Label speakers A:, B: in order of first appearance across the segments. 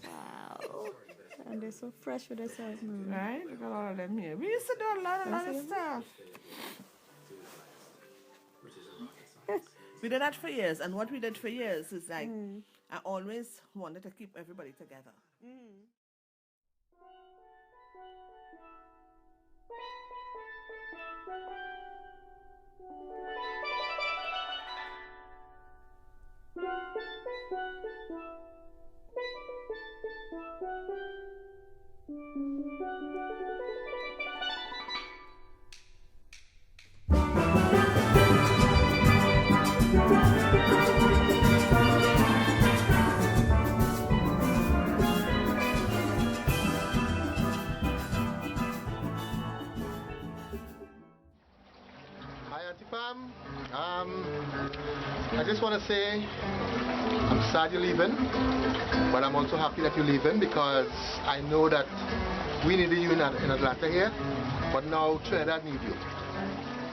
A: Wow. And they're so fresh with themselves now.
B: Right? Look at all of them here. We used to do a lot of stuff. We did that for years, and what we did for years is like, I always wanted to keep everybody together.
C: Hi, Aunty Pam. I just want to say I'm sad you're leaving, but I'm also happy that you're leaving because I know that we needed you in Atlanta here, but now Trinidad needs you.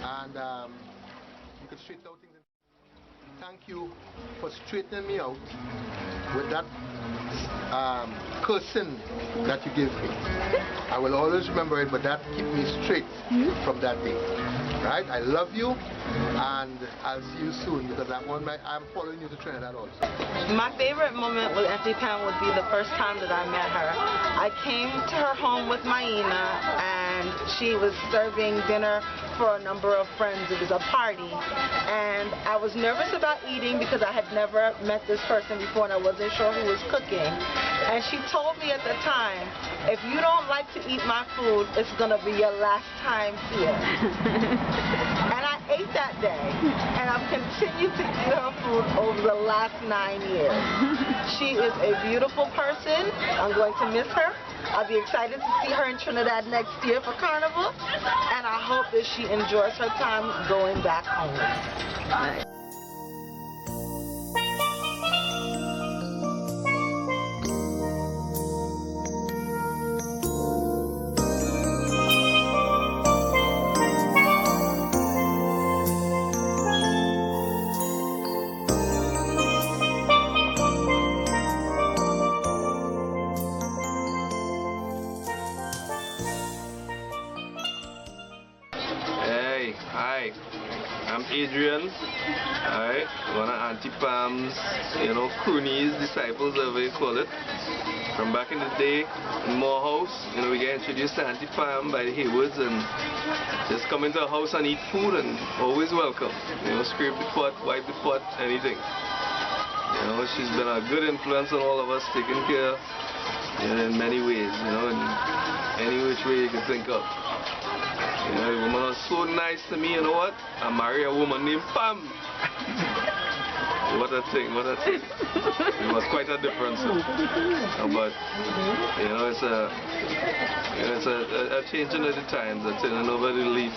C: And you could straighten out things. Thank you for straightening me out with that cursing that you gave me. I will always remember it, but that kept me straight from that day. Right? I love you, and I'll see you soon because I'm following you to Trinidad also.
D: My favorite moment with Aunty Pam would be the first time that I met her. I came to her home with Maina, and she was serving dinner for a number of friends. It was a party, and I was nervous about eating because I had never met this person before and I wasn't sure who was cooking. And she told me at the time, if you don't like to eat my food, it's going to be your last time here. And I ate that day, and I've continued to eat her food over the last 9 years. She is a beautiful person. I'm going to miss her. I'll be excited to see her in Trinidad next year for Carnival, and I hope that she enjoys her time going back home. Nice.
E: Hi, I'm Adrian. Alright, one of Aunty Pam's, croonies, disciples, whatever you call it. From back in the day in Morehouse, we get introduced to Aunty Pam by the Haywoods and just come into a house and eat food and always welcome. Scrape the pot, wipe the pot, anything. She's been a good influence on all of us, taking care in many ways, in any which way you can think of. The woman was so nice to me, you know what? I married a woman named Pam. What a thing, what a thing. It was quite a difference. But, it's a changing of the times. A turning over the leaf.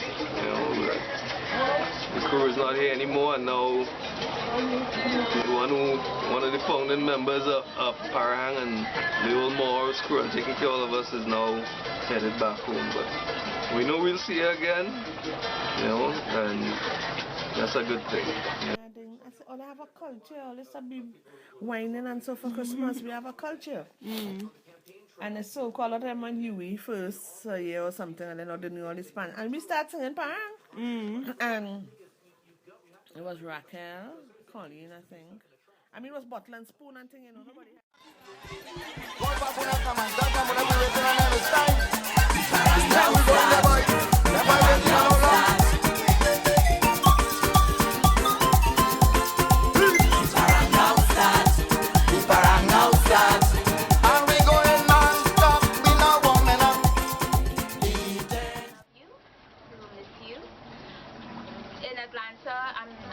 E: The crew is not here anymore, and now one of the founding members of Parang and the old Morehouse crew and taking care of all of us is now headed back home. But we know we'll see her again, and that's a good thing.
B: All have a culture. Let's be whining and so for Christmas. We have a culture. And it's so called them on Huey first year or something, and then all the new all this Spanish. And we start singing Parang. And it was Raquel, Colleen, I think. I mean, it was bottle and spoon and thing, nobody.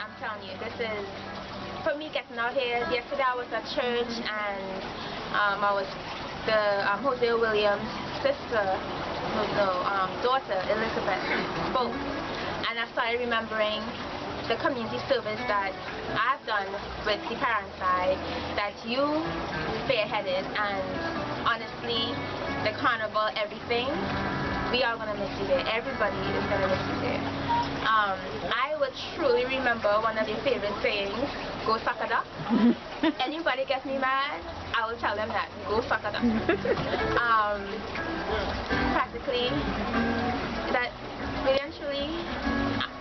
F: I'm telling you, this is, for me getting out here, yesterday I was at church and I was the Jose Williams' sister, daughter, Elizabeth, spoke. And I started remembering the community service that I've done with the parent side that you spearheaded, and honestly, the carnival, everything, we are going to miss you there. Everybody is going to miss you there. I would truly remember one of your favorite sayings, go suck a duck. anybody gets me mad, I will tell them that. Go fuck it up. Practically, that eventually,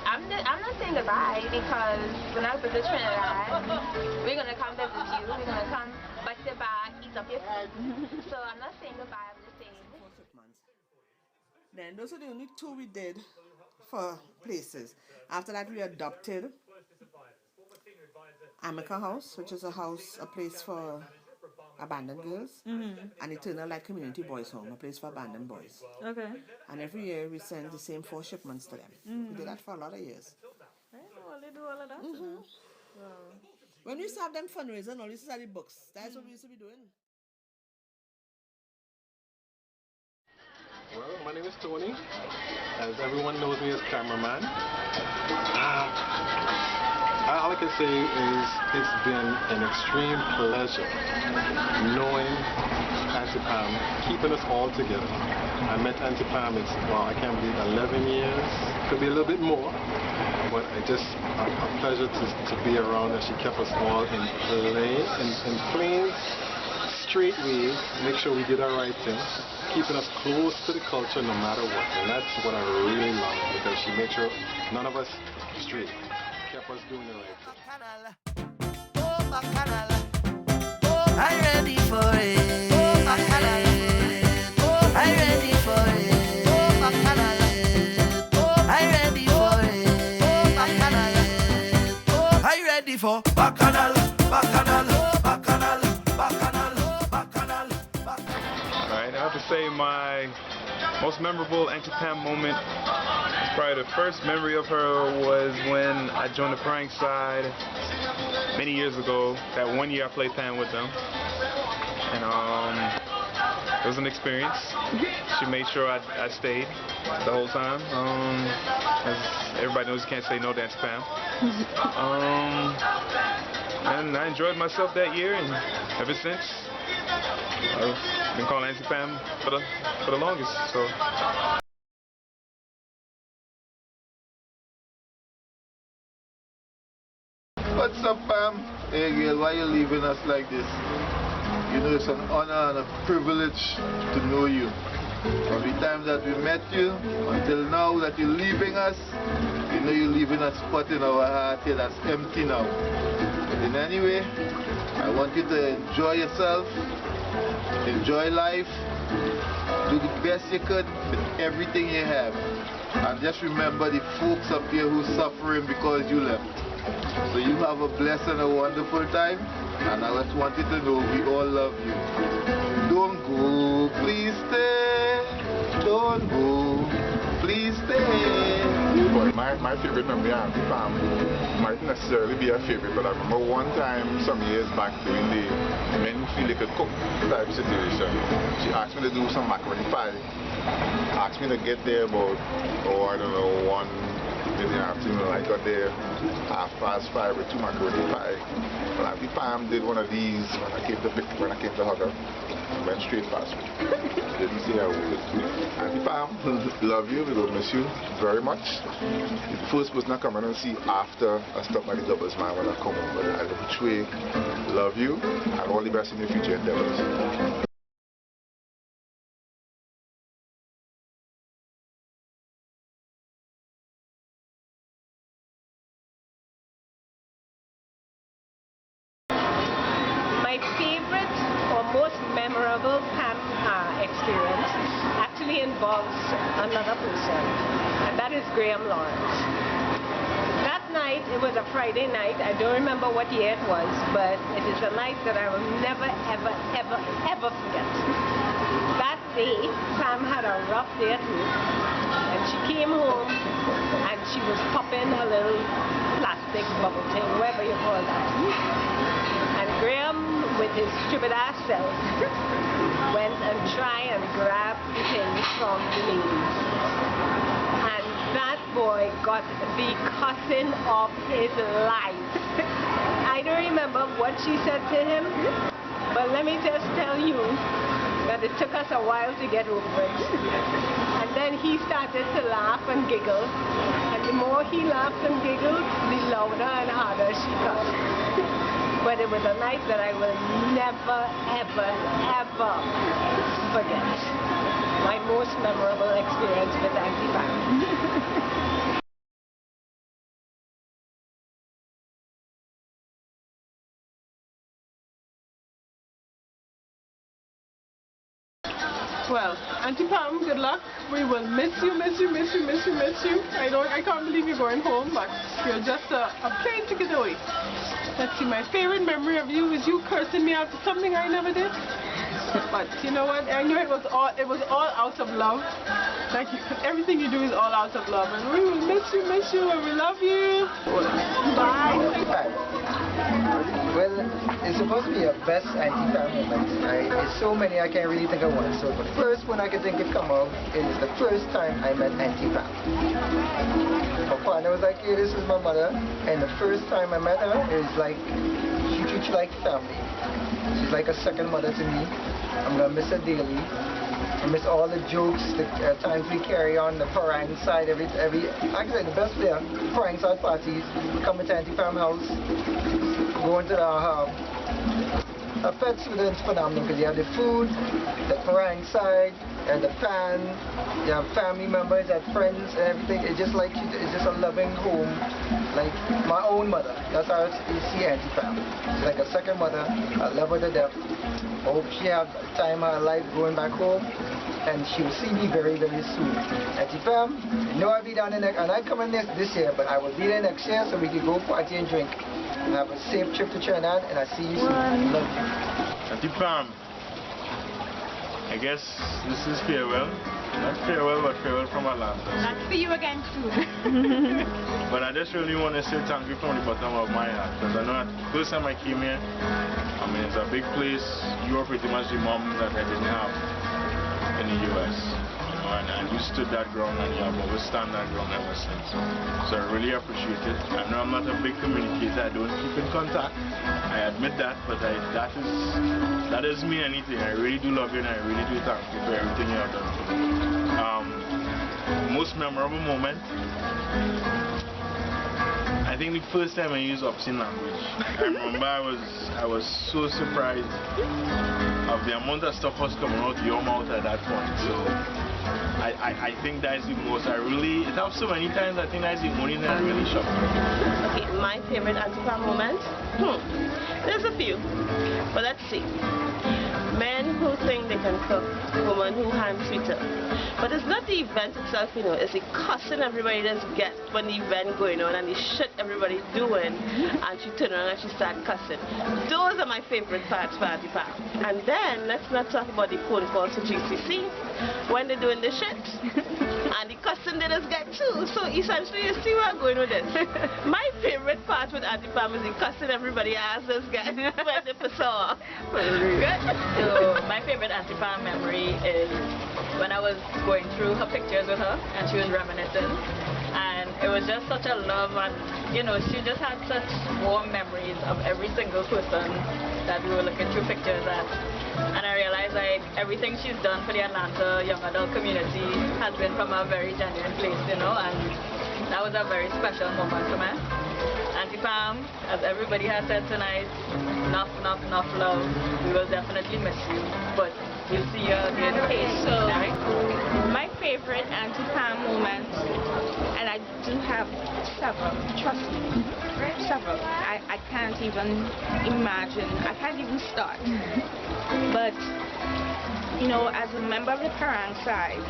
F: I'm not saying goodbye because when I visit Trinidad, we're gonna come visit you. We're gonna come bust your back, eat up your food. So I'm not saying goodbye. I'm just saying.
B: Then those are the only 2 we did for places. After that, we adopted Amica House, which is a place for abandoned girls, and Eternal Light Community Boys Home, a place for abandoned boys.
A: Okay.
B: And every year we send the same 4 shipments to them. We did that for a lot of years.
A: I know they do all of that. You know. Wow.
B: When we used to have them fundraisers and all, this is the books. That's what we used to be doing.
C: Well, my name is Tony. As everyone knows me as cameraman. All I can say is it's been an extreme pleasure knowing Aunty Pam, keeping us all together. I met Aunty Pam, I can't believe 11 years, could be a little bit more, but it's just a pleasure to be around her. She kept us all in plain, straight ways, make sure we did our right thing, keeping us close to the culture no matter what. And that's what I really love, because she made sure none of us strayed. Kept us doing the right thing.
G: Oh, Bacchanal. Oh, I'm ready for it. Oh, Bacchanal. Oh, I'm ready for it. Oh, Bacchanal. Oh, I'm ready for it. Oh, Bacchanal. Oh, I'm ready for Bacchanal. Bacchanal. Bacchanal. Bacchanal. Bacchanal. Bacchanal.
H: Alright, I have to say my most memorable Aunty Pam moment, probably the first memory of her was when I joined the prank side many years ago. That 1 year I played Pam with them. And it was an experience. She made sure I stayed the whole time. As everybody knows, you can't say no to Aunty Pam. And I enjoyed myself that year, and ever since, I've been calling Aunty Pam for the longest. So.
I: What's up, Pam? Hey girl, why you leaving us like this? You know it's an honor and a privilege to know you. From the time that we met you until now that you're leaving us, you know you're leaving a spot in our heart here that's empty now. But in any way, I want you to enjoy yourself, enjoy life, do the best you could with everything you have. And just remember the folks up here who's suffering because you left. So you have a blessed and a wonderful time, and I just want you to know we all love you. Don't go, please stay. Don't go, please stay.
J: But my favorite memory of Aunty Pam might necessarily be a favorite, but I remember one time some years back doing the men feel like a cook type situation. She asked me to do some macaroni pie. Asked me to get there about, I don't know, 1 in the afternoon. I got there 5:30 with 2 macaroni pie. But Aunty Pam did one of these when I came to hug her. Went straight past me. Didn't say a word. Aunty Pam, love you. We will miss you very much. The first person I come in and see after I stop by the Doubles Man when I come home. But I love you, and all the best in your future endeavors.
K: My favorite or most memorable Pam experience actually involves another person, and that is Graham Lawrence. That night, it was a Friday night. I don't remember what year it was, but it is a night that I will never, ever, ever, ever forget. That day, Pam had a rough day at work, and she came home and she was popping a little plastic bubble thing, whatever you call that. And Graham, with his stupid ass self, went and tried and grabbed the thing from the ladies. And that boy got the cussing of his life. I don't remember what she said to him, but let me just tell you that it took us a while to get over it. And then he started to laugh and giggle. And the more he laughed and giggled, the louder and harder she cussed. but it was a night that I will never, ever, ever forget. My most memorable experience with Aunty Pam.
A: Well, Aunty Pam, good luck. We will miss you, miss you, miss you, miss you, miss you. I can't believe you're going home, but you're just a plane ticket away. Let's see, my favorite memory of you is you cursing me out for something I never did. But you know what? I knew it was all out of love. Like everything you do is all out of love, and we will miss you, and we love you. Bye.
L: Well, it's supposed to be a best Aunty Pam moment. There's so many I can't really think of one. So the first one I can think of come out is the first time I met Aunty Pam. My partner was like, hey, this is my mother. And the first time I met her, it was like, she treats you like family. She's like a second mother to me. I'm going to miss her daily. I miss all the jokes, the times we carry on, the parang side, actually the best player, parang side parties, coming to Aunty Pam house, going to the pet food is phenomenal because you have the food, the parang side, and the pan, you have family members, you have friends and everything. It's just like, it's just a loving home, like my own mother. That's how you see Aunty Pam. She's like a second mother. I love her to death. I hope she has time of her life going back home, and she will see me very, very soon. Aunty Pam, you know I'll be down in next, and I come in this year, but I will be there next year so we can go party and drink. And have a safe trip to Trinidad, and I see you soon. Love you.
H: Aunty Pam, I guess this is farewell. Not farewell, but farewell from Atlanta.
F: I'll see you again soon.
H: But I just really want to say thank you from the bottom of my heart, because I know that the first time I came here, I mean, it's a big place. You were pretty much the mom that I didn't have in the US. You know, and you stood that ground, and you have always stand that ground ever since. So I really appreciate it. I know I'm not a big communicator. I don't keep in contact. I admit that, but that is me anything. I really do love you, and I really do thank you for everything you have done for me. Most memorable moment, I think the first time I used obscene language. I remember I was so surprised of the amount of stuff was coming out of your mouth at that point. So I think that is the most, it happens so many times, I think that's the only thing that really shocked me.
B: Okay, my favorite Aunty Pam moment? There's a few, but let's see. Men who think they can cook, women who hand sweeter. But it's not the event itself, you know, it's the cussing everybody just gets when the event going on and the shit everybody's doing, and she turn around and she start cussing. Those are my favorite parts for Aunty Pam. And then let's not talk about the phone calls to GCC when they're doing the shit. And the cussing they just get too. So essentially you see where I'm going with this. My favorite part with Aunty Pam is the cussing everybody asses get when they piss off.
M: So my favorite Aunty Pam memory is when I was going through her pictures with her and she was reminiscing, and it was just such a love, and you know, she just had such warm memories of every single person that we were looking through pictures at. And I realized like everything she's done for the Atlanta young adult community has been from a very genuine place, you know, and that was a very special moment for me. Aunty Pam, as everybody has said tonight, enough love. We will definitely miss you, but we'll see you again.
F: Okay, so my favorite Aunty Pam moment, and I do have several, trust me, several. I can't even imagine, I can't even start. But, you know, as a member of the Parang side,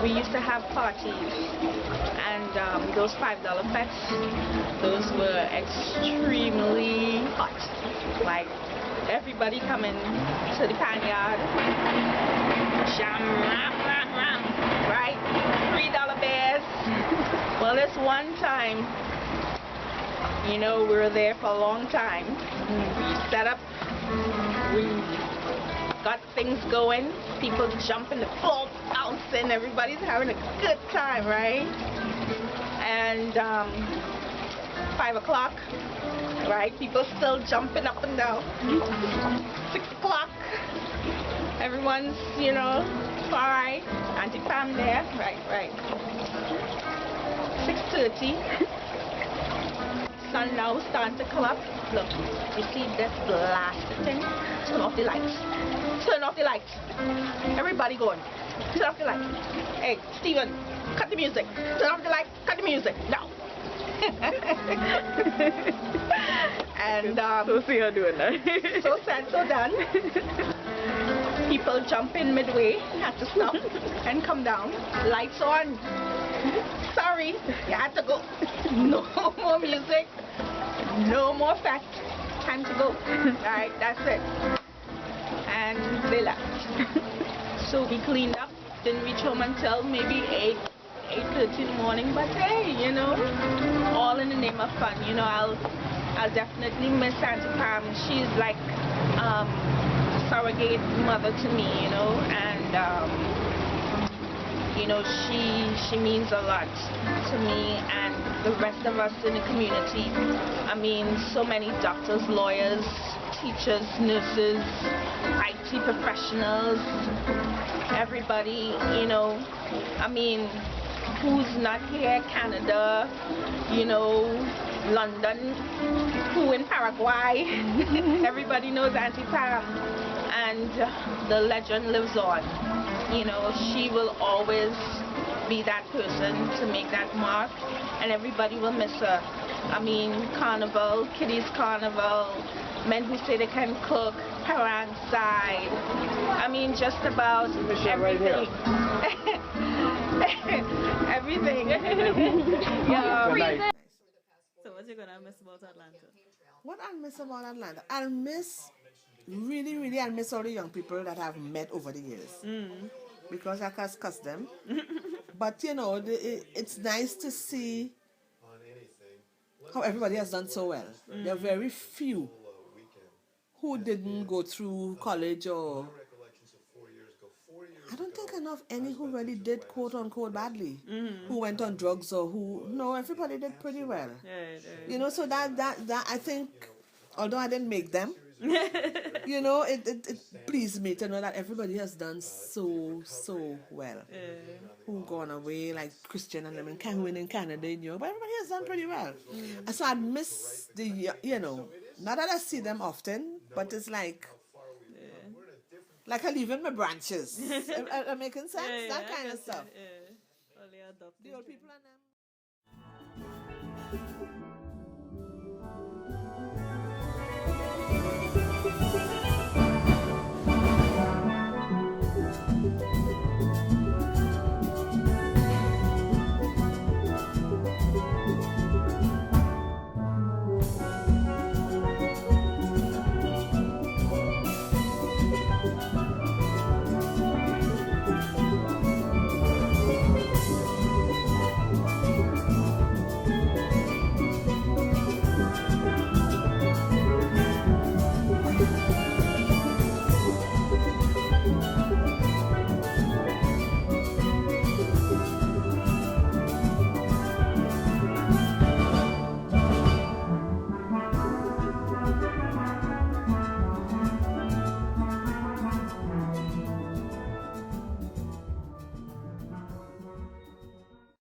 F: we used to have parties, and those $5 bets, those were extremely hot. Like, everybody coming to the pan yard, sham, ram, ram, ram, right? $3 bears. Well, this one time, you know, we were there for a long time. We set up, we got things going, people jumping the floor, bouncing, everybody's having a good time, right? And 5 o'clock, right? People still jumping up and down. 6 o'clock, everyone's, you know, alright. Aunty Pam there, right. 6:30.
N: sun now starting to come up. Look, you see this blasted thing? Turn off the lights. Turn off the lights. Everybody going. Turn off the lights. Hey, Steven, cut the music. Turn off the lights. Cut the music. Now. And
M: so see her doing that.
N: So said, so done. People jump in midway, had to stop and come down. Lights on. Sorry, you had to go. No more music. No more fest. Time to go. Alright, that's it. And they left. So we cleaned up. Didn't reach home until maybe 8:30 in the morning. But hey, you know, all in the name of fun. You know, I'll definitely miss Aunty Pam. She's like surrogate mother to me, you know, and you know, she means a lot to me and the rest of us in the community. I mean, so many doctors, lawyers, teachers, nurses, IT professionals, everybody, you know, I mean, who's not here? Canada, you know, London, who in Paraguay. Everybody knows Aunty Pam, and the legend lives on. You know, she will always be that person to make that mark, and everybody will miss her. I mean, carnival, kiddies carnival, men who say they can cook, parang side. I mean, just about everything. Everything.
M: Yeah. So what you gonna miss about Atlanta?
B: What I miss about Atlanta? I'll miss, really, I'll miss all the young people that I've met over the years. Because I can't cuss them. But, you know, it's nice to see how everybody has done so well. There are very few who didn't go through college or... I don't think I know of any who really did quote-unquote badly. Who went on drugs or who... No, everybody did pretty well. You know, so that I think, although I didn't make them, you know, it pleased me to know that everybody has done so well. Who gone away, like Christian and them in Canada, you know, but everybody has done pretty well. And so I miss the, you know, not that I see them often, but it's like I leave in my branches. Am I making sense? That kind of stuff.
M: Only adopted.
B: The old people and them.